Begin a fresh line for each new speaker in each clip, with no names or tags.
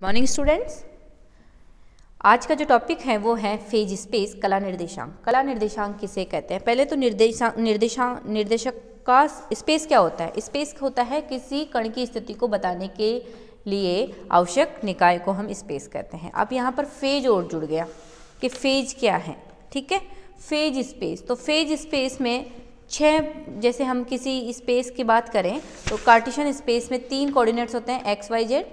Morning students, आज का जो टॉपिक है वो है फेज स्पेस कला निर्देशांक। कला निर्देशांक किसे कहते हैं? पहले तो निर्देशक का स्पेस क्या होता है? स्पेस होता है किसी कण की स्थिति को बताने के लिए आवश्यक निकाय को हम स्पेस कहते हैं। अब यहाँ पर फेज और जुड़ गया कि फेज क्या है, ठीक है। फेज स्पेस, तो फेज स्पेस में 6, जैसे हम किसी स्पेस की बात करें तो कार्टेशियन स्पेस में 3 कोऑर्डिनेट्स होते हैं x y z,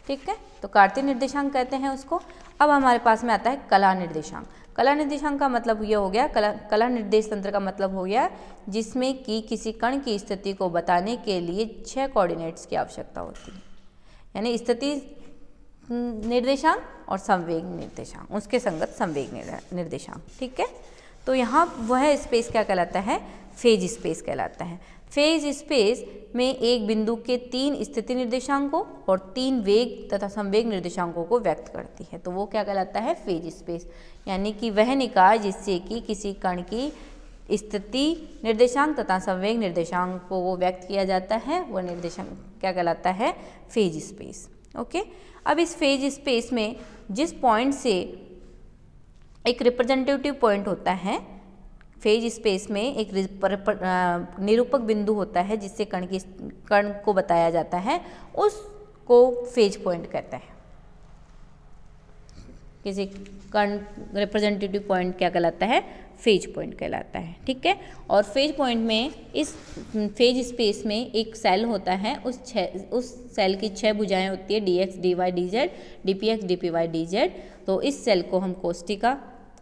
ठीक है, तो कार्तीय निर्देशांक कहते हैं उसको। अब हमारे पास में आता है कला निर्देशांक। कला निर्देशांक का मतलब ये हो गया, कला निर्देश तंत्र का मतलब हो गया जिसमें कि किसी कण की स्थिति को बताने के लिए 6 कोऑर्डिनेट्स की आवश्यकता होती है, यानी स्थिति निर्देशांक और संवेग निर्देशांक, उसके संगत संवेग निर्देशांक, ठीक है। तो यहाँ वह स्पेस क्या कहलाता है? फेज स्पेस कहलाता है। फेज स्पेस में एक बिंदु के 3 स्थिति निर्देशांकों और 3 वेग तथा संवेग निर्देशांकों को व्यक्त करती है, तो वो क्या कहलाता है? फेज स्पेस, यानी कि वह निकाय जिससे कि किसी कण की स्थिति निर्देशांक तथा संवेग निर्देशांक को व्यक्त किया जाता है, वह निर्देशांक क्या कहलाता है? Phase space. ओके, अब इस फेज स्पेस में जिस पॉइंट से एक रिप्रेजेंटेटिव पॉइंट होता है, फेज स्पेस में एक निरूपक बिंदु होता है जिससे कण को बताया जाता है, उसको फेज पॉइंट कहते हैं। किसी कण रिप्रेजेंटेटिव पॉइंट क्या कहलाता है? फेज पॉइंट कहलाता है, ठीक है। और फेज पॉइंट में इस फेज स्पेस में एक सेल होता है, उस सेल की 6 भुजाएं होती है, dx dy dz dpx dpy dz। तो इस सेल को हम कोष्टिका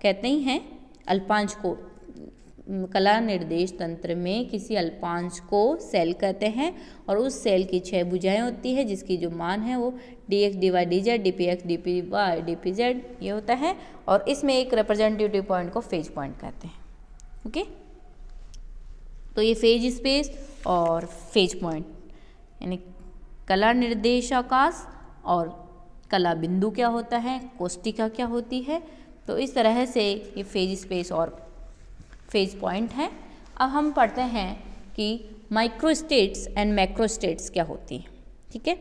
कहते ही हैं। अल्पांश को कला निर्देश तंत्र में किसी अल्पांश को सेल कहते हैं और उस सेल की 6 भुजाएं होती है जिसकी जो मान है वो dx dy dz dpx dpy dpz ये होता है, और इसमें एक रिप्रेजेंटेटिव पॉइंट को फेज पॉइंट कहते हैं। ओके, तो ये फेज स्पेस और फेज पॉइंट यानी कला निर्देशाकाश और कला बिंदु क्या होता है, कोष्टिका क्या होती है, तो इस तरह से ये फेज स्पेस और फेज पॉइंट है। अब हम पढ़ते हैं कि माइक्रोस्टेट्स एंड मैक्रोस्टेट्स क्या होती हैं, ठीक है।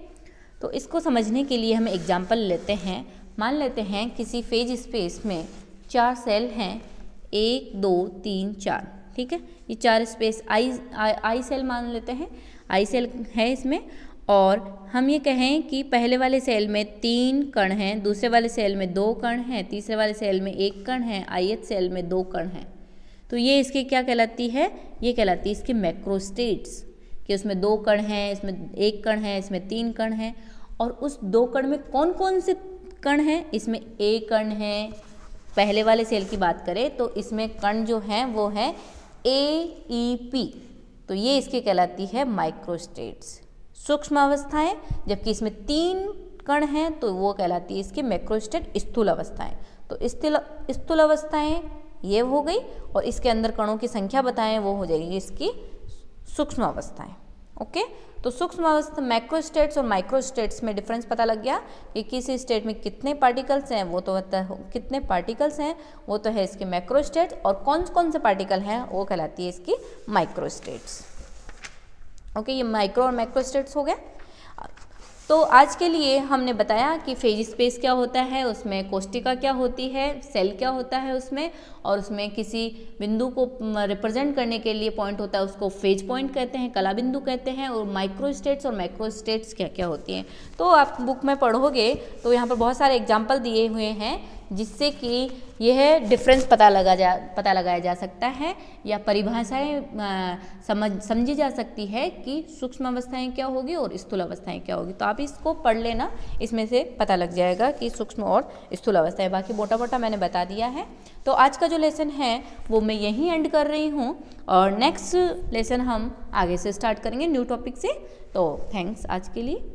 तो इसको समझने के लिए हम एग्जांपल लेते हैं। मान लेते हैं किसी फेज स्पेस में 4 सेल हैं, 1 2 3 4, ठीक है। ये 4 स्पेस आई सेल मान लेते हैं, आई सेल है इसमें, और हम ये कहें कि पहले वाले सेल में 3 कण हैं, दूसरे वाले सेल में 2 कण हैं, तीसरे वाले सेल में 1 कण है, ith सेल में 2 कण हैं, तो ये इसकी क्या कहलाती है? ये कहलाती है इसकी मैक्रोस्टेट्स, कि उसमें 2 कण हैं, इसमें 1 कण है, इसमें 3 कण हैं, और उस 2 कण में कौन कौन से कण हैं? इसमें A कण है। पहले वाले सेल की बात करें तो इसमें कण जो हैं वो है AEP, तो ये इसकी कहलाती है माइक्रोस्टेट्स, सूक्ष्म अवस्थाएं। जबकि इसमें 3 कण हैं तो वो कहलाती है इसकी मैक्रोस्टेट, स्थूल अवस्थाएं। तो स्थूल अवस्थाएं ये हो गई, और इसके अंदर कणों की संख्या बताएं वो हो जाएगी इसकी सूक्ष्म अवस्थाएं। ओके, तो सूक्ष्म अवस्था मैक्रोस्टेट्स और माइक्रोस्टेट्स में डिफरेंस पता लग गया कि किसी स्टेट में कितने पार्टिकल्स हैं, वो तो कितने पार्टिकल्स हैं वो तो है इसके मैक्रोस्टेट्स, और कौन कौन से पार्टिकल हैं वो कहलाती है इसकी माइक्रोस्टेट्स। ओके, ये माइक्रो और मैक्रोस्टेट्स हो गए। तो आज के लिए हमने बताया कि फेज स्पेस क्या होता है, उसमें कोष्टिका क्या होती है, सेल क्या होता है उसमें, और उसमें किसी बिंदु को रिप्रेजेंट करने के लिए पॉइंट होता है, उसको फेज पॉइंट कहते हैं, कला बिंदु कहते हैं, और माइक्रोस्टेट्स और मैक्रोस्टेट्स क्या क्या होती हैं। तो आप बुक में पढ़ोगे तो यहाँ पर बहुत सारे एग्जाम्पल दिए हुए हैं जिससे कि यह डिफरेंस पता लगाया जा सकता है, या परिभाषाएं समझी जा सकती है कि सूक्ष्म अवस्थाएं क्या होगी और स्थूल अवस्थाएं क्या होगी। तो आप इसको पढ़ लेना, इसमें से पता लग जाएगा कि सूक्ष्म और स्थूल अवस्थाएं। बाकी मोटा मोटा मैंने बता दिया है। तो आज का जो लेसन है वो मैं यहीं एंड कर रही हूँ, और नेक्स्ट लेसन हम आगे से स्टार्ट करेंगे न्यू टॉपिक से। तो थैंक्स आज के लिए।